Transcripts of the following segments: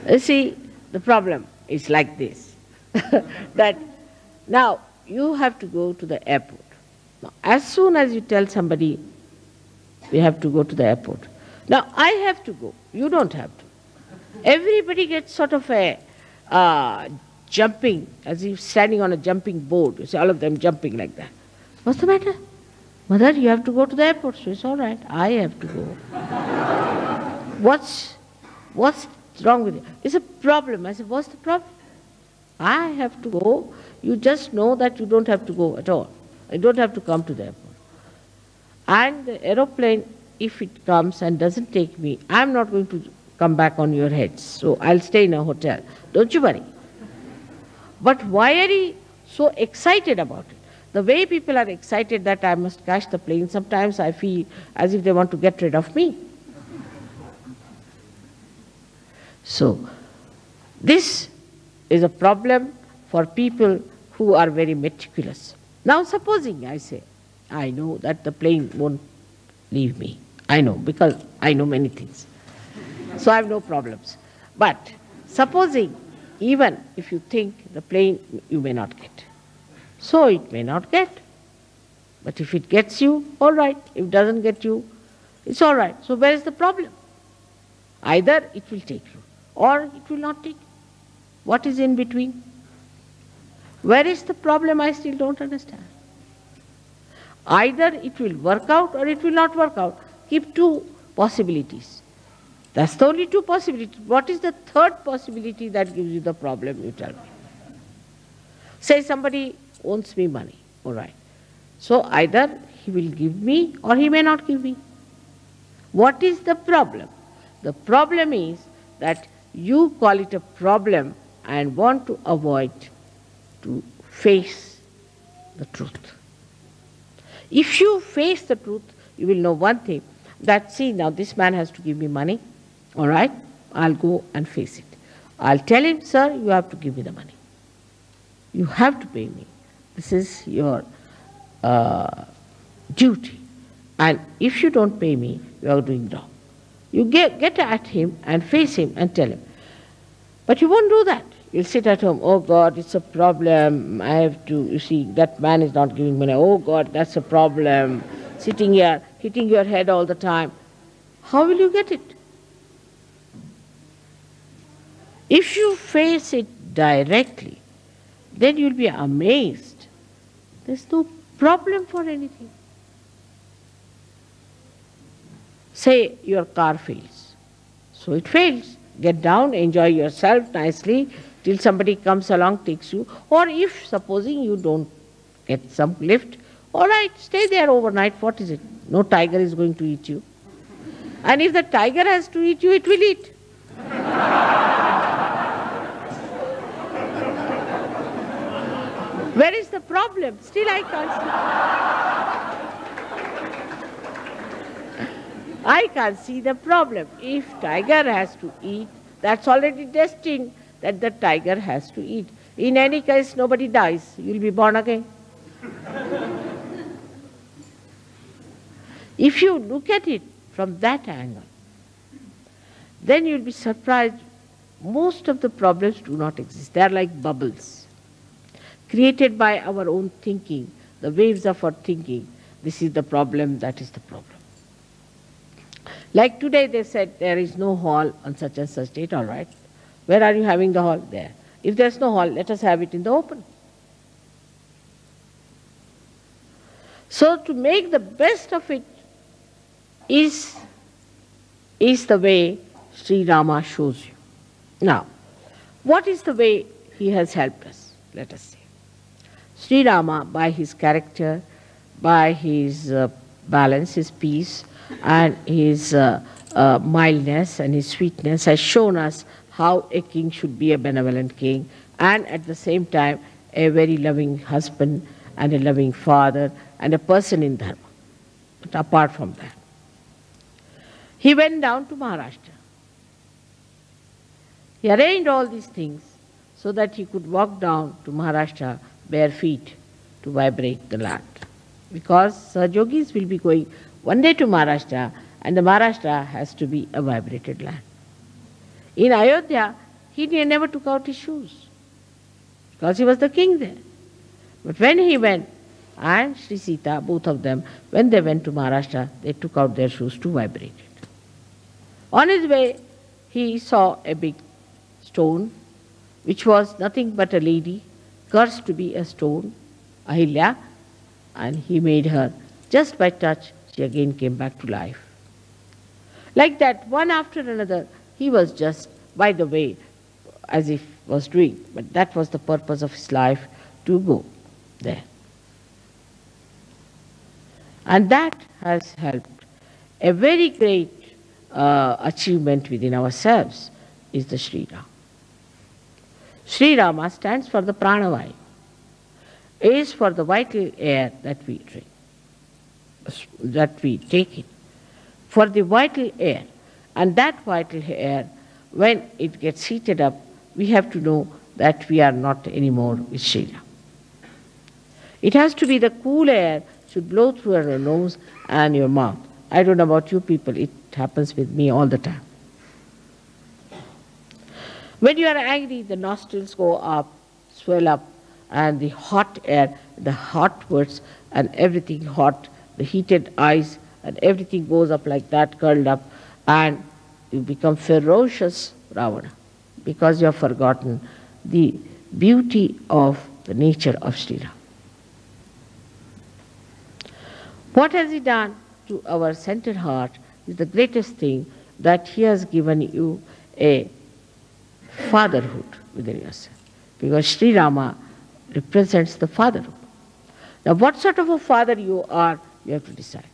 You see, the problem is like this, that now you have to go to the airport. Now, as soon as you tell somebody, we have to go to the airport. Now, I have to go. You don't have to. Everybody gets sort of a jumping, as if standing on a jumping board. You see, all of them jumping like that. What's the matter? Mother, you have to go to the airport. So it's all right. I have to go. What's wrong with it? It's a problem. I said, what's the problem? I have to go. You just know that you don't have to go at all. You don't have to come to the airport. And the aeroplane, if it comes and doesn't take me, I'm not going to come back on your heads. So I'll stay in a hotel. Don't you worry. But why are you so excited about it? The way people are excited that I must catch the plane, sometimes I feel as if they want to get rid of me. So, this is a problem for people who are very meticulous. Now, supposing I say, I know that the plane won't leave me. I know, because I know many things. So I have no problems. But supposing, even if you think the plane you may not get. So it may not get. But if it gets you, all right. If it doesn't get you, it's all right. So where is the problem? Either it will take you, or it will not take you. What is in between? Where is the problem? I still don't understand. Either it will work out or it will not work out. Keep two possibilities. That's the only two possibilities. What is the third possibility that gives you the problem, you tell me? Say somebody owes me money, all right. So either he will give me or he may not give me. What is the problem? The problem is that you call it a problem and want to avoid to face the truth. If you face the truth, you will know one thing, that see, now this man has to give me money, all right, I'll go and face it. I'll tell him, sir, you have to give me the money. You have to pay me. This is your duty. And if you don't pay me, you are doing wrong. You get at him and face him and tell him. But you won't do that. You'll sit at home, oh God, it's a problem. I have to, you see, that man is not giving money. Oh God, that's a problem. Sitting here, hitting your head all the time. How will you get it? If you face it directly, then you'll be amazed. There's no problem for anything. Say your car fails. So it fails. Get down, enjoy yourself nicely till somebody comes along, takes you. Or if, supposing you don't get some lift, all right, stay there overnight. What is it? No tiger is going to eat you. And if the tiger has to eat you, it will eat. Where is the problem? Still I can't see. I can't see the problem. If tiger has to eat, that's already destined that the tiger has to eat. In any case, nobody dies. You'll be born again. If you look at it from that angle, then you'll be surprised. Most of the problems do not exist. They are like bubbles, created by our own thinking, the waves of our thinking. This is the problem, that is the problem. Like today they said there is no hall on such and such date, all right. Where are you having the hall? There. If there's no hall, let us have it in the open. So to make the best of it is the way Sri Rama shows you. Now, what is the way he has helped us? Let us say. Sri Rama, by his character, by his balance, his peace, and his mildness and his sweetness, has shown us how a king should be a benevolent king, and at the same time a very loving husband and a loving father and a person in dharma. But apart from that, he went down to Maharashtra. He arranged all these things so that he could walk down to Maharashtra bare feet to vibrate the land. Because Sahajogis will be going one day to Maharashtra, and the Maharashtra has to be a vibrated land. In Ayodhya, he never took out his shoes because he was the king there. But when he went, and Sri Sita, both of them, when they went to Maharashtra, they took out their shoes to vibrate it. On his way, he saw a big stone, which was nothing but a lady, cursed to be a stone, Ahilya, and he made her, just by touch, she again came back to life. Like that, one after another, he was just, by the way, as if was doing, but that was the purpose of his life, to go there. And that has helped. A very great achievement within ourselves is the Sri Rama. Sri Rama stands for the pranavayu, is for the vital air that we drink, that we take in, for the vital air. And that vital air, when it gets heated up, we have to know that we are not anymore with Sri Rama. It has to be the cool air should blow through your nose and your mouth. I don't know about you people, it happens with me all the time. When you are angry, the nostrils go up, swell up, and the hot air, the hot words and everything hot, the heated eyes and everything goes up like that, curled up, and you become ferocious Ravana because you have forgotten the beauty of the nature of Sri Rama. What has he done to our centered heart is the greatest thing, that he has given you a fatherhood within yourself. Because Sri Rama represents the fatherhood. Now what sort of a father you are, you have to decide.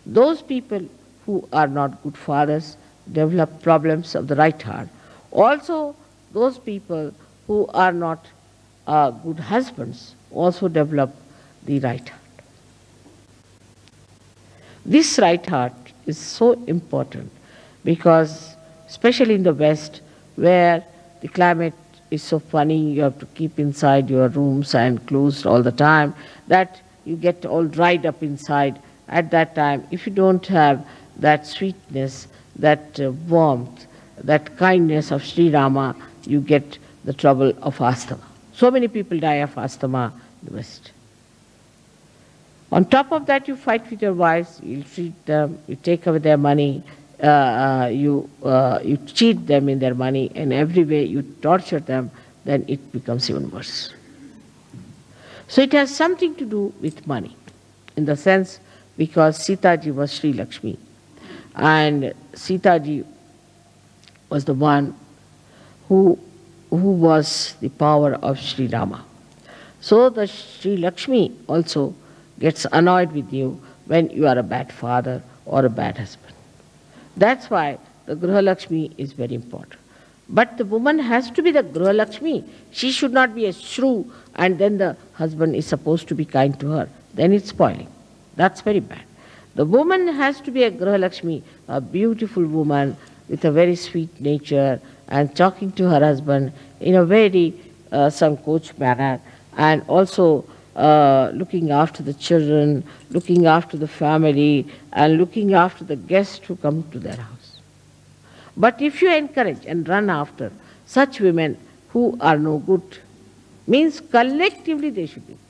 Those people who are not good fathers develop problems of the right heart. Also, those people who are not good husbands also develop the right heart. This right heart is so important because, especially in the West, where the climate is so funny, you have to keep inside your rooms and closed all the time, that you get all dried up inside. At that time, if you don't have that sweetness, that warmth, that kindness of Sri Rama, you get the trouble of asthma. So many people die of asthma in the West. On top of that, you fight with your wives, you treat them, you take away their money, you cheat them in their money, and every way you torture them, then it becomes even worse. So it has something to do with money, in the sense because Sita ji was Sri Lakshmi, and Sita ji was the one who was the power of Sri Rama. So the Sri Lakshmi also gets annoyed with you when you are a bad father or a bad husband. That's why the Griha Lakshmi is very important. But the woman has to be the Griha Lakshmi. She should not be a shrew and then the husband is supposed to be kind to her. Then it's spoiling. That's very bad. The woman has to be a Griha Lakshmi, a beautiful woman with a very sweet nature and talking to her husband in a very sankoch manner, and also looking after the children, looking after the family, and looking after the guests who come to their house. But if you encourage and run after such women who are no good, means collectively they should be good.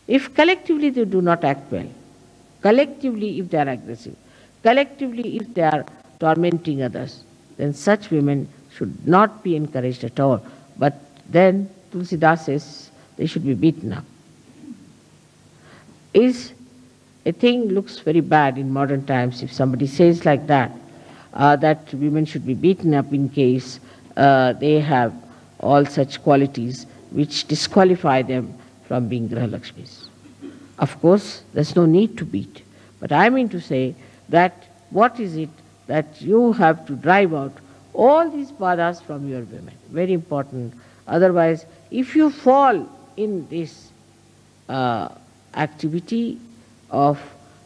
If collectively they do not act well, collectively if they are aggressive, collectively if they are tormenting others, then such women should not be encouraged at all. But then Tulsidas says they should be beaten up. Is a thing looks very bad in modern times if somebody says like that, that women should be beaten up in case they have all such qualities which disqualify them from being Griha Lakshmis. Of course, there's no need to beat. But I mean to say that what is it that you have to drive out all these badhas from your women. Very important. Otherwise, if you fall in this activity of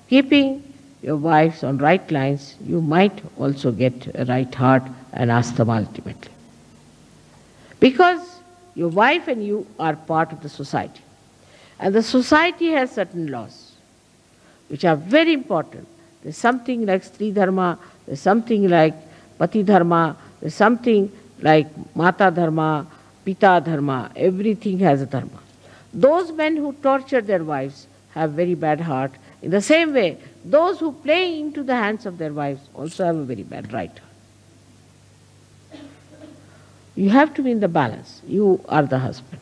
keeping your wives on right lines, you might also get a right heart and asthma ultimately. Because your wife and you are part of the society. And the society has certain laws which are very important. There's something like Stri Dharma, there's something like Pati Dharma, there's something like Mata Dharma, Pita Dharma, everything has a dharma. Those men who torture their wives have very bad heart. In the same way, those who play into the hands of their wives also have a very bad right heart. You have to be in the balance. You are the husband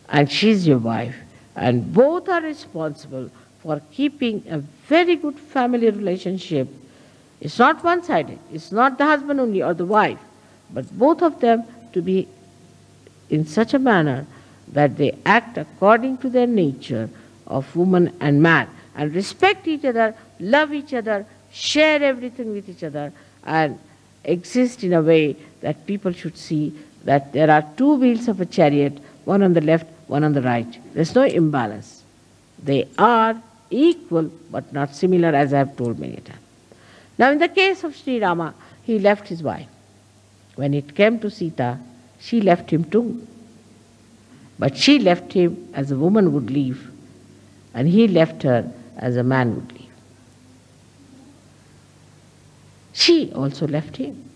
and she's your wife, and both are responsible for keeping a very good family relationship. It's not one-sided. It's not the husband only or the wife, but both of them to be in such a manner that they act according to their nature of woman and man, and respect each other, love each other, share everything with each other, and exist in a way that people should see that there are two wheels of a chariot, one on the left, one on the right. There's no imbalance. They are equal but not similar, as I have told many times. Now in the case of Sri Rama, he left his wife. When it came to Sita, she left him too. But she left him as a woman would leave, and he left her as a man would leave. She also left him.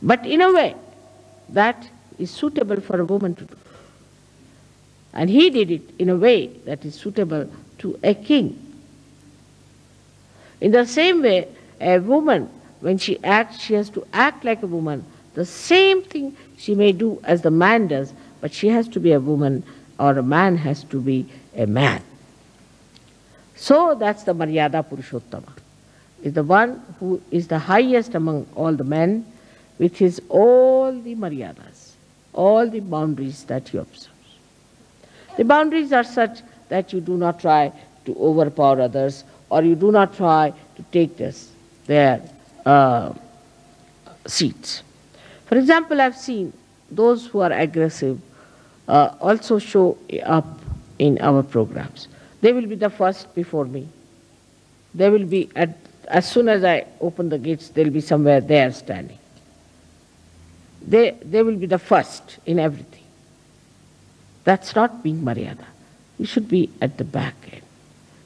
But in a way that is suitable for a woman to do. And he did it in a way that is suitable to a king. In the same way, a woman, when she acts, she has to act like a woman. The same thing she may do as the man does, but she has to be a woman, or a man has to be a man. So that's the Maryada Purushottama, is the one who is the highest among all the men, with his all the Maryadas, all the boundaries that he observes. The boundaries are such that you do not try to overpower others, or you do not try to take their seats. For example, I've seen those who are aggressive also show up in our programs. They will be the first before me. They will be, as soon as I open the gates, they'll be somewhere there standing. They will be the first in everything. That's not being Maryada. You should be at the back end.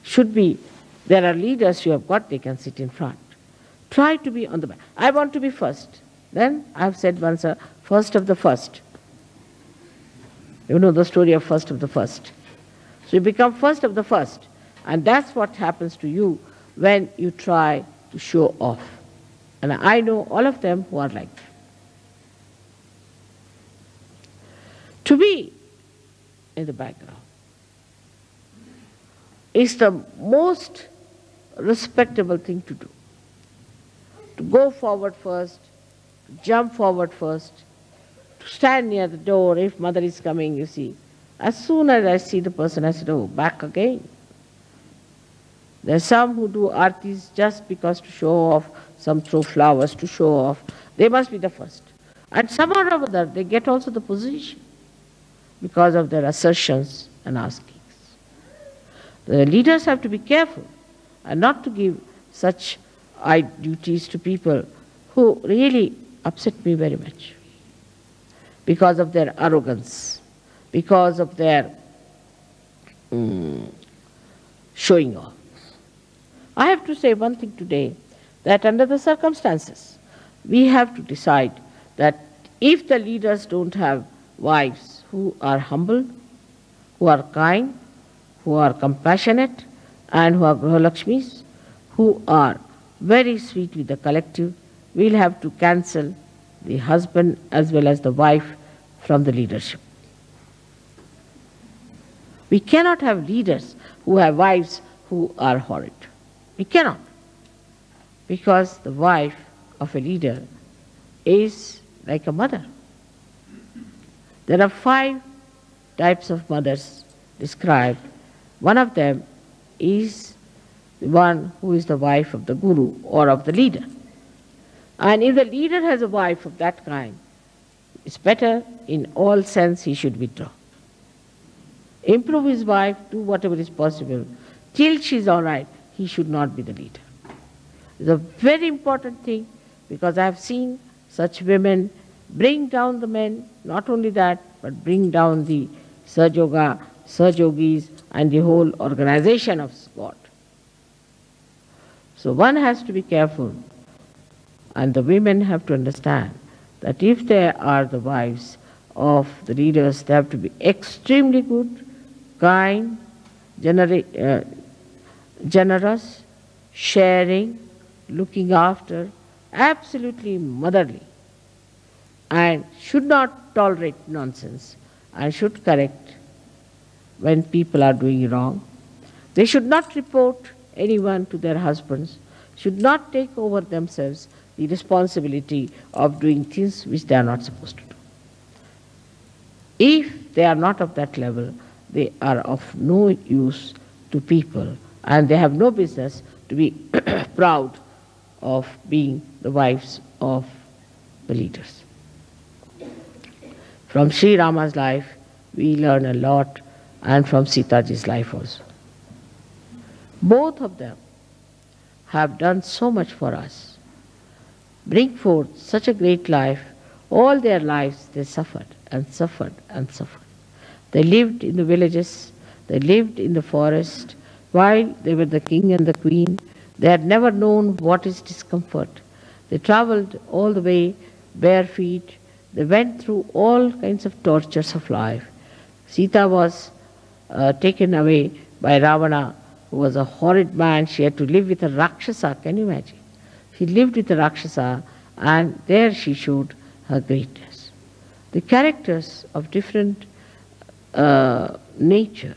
Should be, there are leaders you have got, they can sit in front. Try to be on the back. I want to be first. Then I've said once, first of the first. You know the story of first of the first. So you become first of the first. And that's what happens to you when you try to show off. And I know all of them who are like that. To be in the background is the most respectable thing to do. To go forward first, to jump forward first, to stand near the door. If mother is coming, you see, as soon as I see the person, I said, oh, back again. There are some who do artis just because to show off, some throw flowers to show off. They must be the first. And somehow or other, they get also the position because of their assertions and askings. The leaders have to be careful and not to give such duties to people who really upset me very much because of their arrogance, because of their showing off. I have to say one thing today, that under the circumstances, we have to decide that if the leaders don't have wives who are humble, who are kind, who are compassionate, and who are Grahalakshmis, who are very sweet with the collective, we'll have to cancel the husband as well as the wife from the leadership. We cannot have leaders who have wives who are horrid. We cannot. Because the wife of a leader is like a mother. There are 5 types of mothers described. One of them is the one who is the wife of the guru or of the leader. And if the leader has a wife of that kind, it's better in all sense he should withdraw. Improve his wife, do whatever is possible. Till she's all right, he should not be the leader. It's a very important thing, because I have seen such women bring down the men, not only that, but bring down the Sahaja, Sahajogis, and the whole organization of God. So one has to be careful And the women have to understand that if they are the wives of the leaders, they have to be extremely good, kind, generous, sharing, looking after, absolutely motherly, and should not tolerate nonsense and should correct when people are doing wrong. They should not report anyone to their husbands, should not take over themselves the responsibility of doing things which they are not supposed to do. If they are not of that level, they are of no use to people and they have no business to be proud of being the wives of the leaders. From Sri Rama's life, we learn a lot, and from Sitaji's life also. Both of them have done so much for us, bring forth such a great life. All their lives they suffered and suffered and suffered. They lived in the villages, they lived in the forest. While they were the king and the queen, they had never known what is discomfort. They traveled all the way bare feet. They went through all kinds of tortures of life. Sita was taken away by Ravana, who was a horrid man. She had to live with a Rakshasa, can you imagine? She lived with a Rakshasa, and there she showed her greatness. The characters of different nature,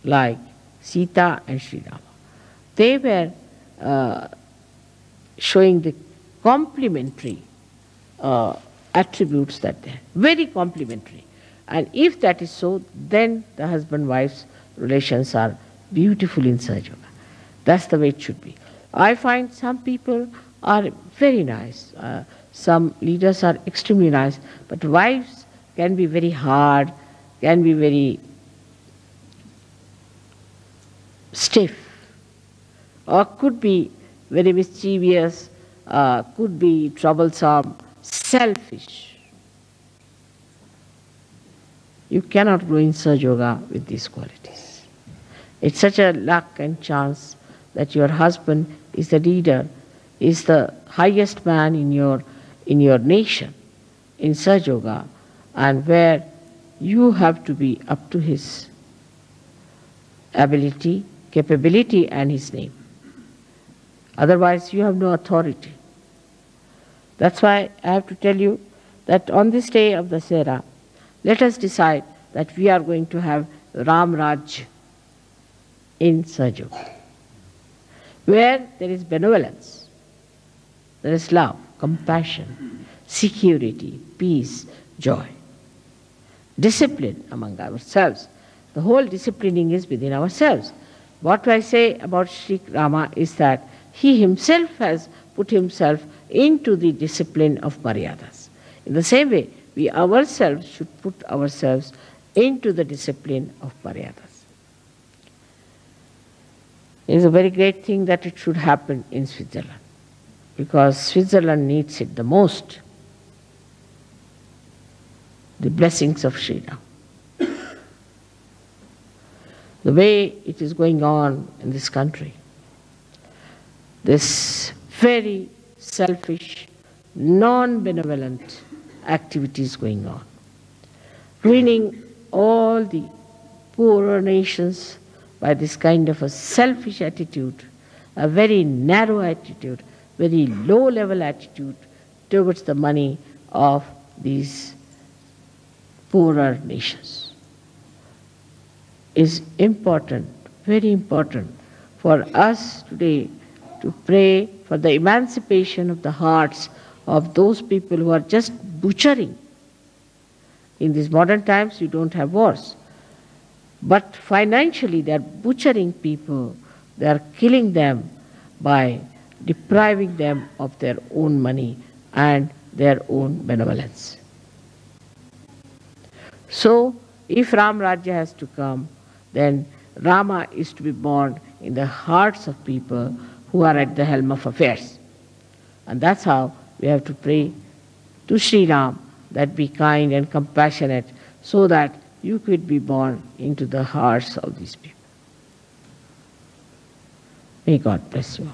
like Sita and Sri Rama, they were showing the complementary attributes that they had, very complementary. And if that is so, then the husband-wife's relations are beautiful in Sahaja Yoga. That's the way it should be. I find some people are very nice. Some leaders are extremely nice, but wives can be very hard, can be very stiff, or could be very mischievous, could be troublesome, selfish. You cannot grow in Sahaja Yoga with these qualities. It's such a luck and chance that your husband is the leader, is the highest man in your nation, in Sahaja Yoga, and where you have to be up to his ability, capability, and his name. Otherwise, you have no authority. That's why I have to tell you that on this day of Dasera, let us decide that we are going to have Ram Raj in Sahaja Yoga, where there is benevolence, there is love, compassion, security, peace, joy, discipline among ourselves. The whole disciplining is within ourselves. What I say about Sri Rama is that he himself has put himself into the discipline of Maryadas. In the same way, we ourselves should put ourselves into the discipline of Maryadas. It is a very great thing that it should happen in Switzerland, because Switzerland needs it the most. The blessings of Sri Ram. The way it is going on in this country, this very selfish, non-benevolent activities going on, ruining all the poorer nations by this kind of a selfish attitude, a very narrow attitude, very low-level attitude towards the money of these poorer nations. Is important, very important for us today to pray for the emancipation of the hearts of those people who are just butchering. In these modern times, you don't have wars. But financially, they are butchering people. They are killing them by depriving them of their own money and their own benevolence. So, if Ram Rajya has to come, then Rama is to be born in the hearts of people who are at the helm of affairs. And that's how we have to pray to Sri Ram that be kind and compassionate so that you could be born into the hearts of these people. May God bless you all.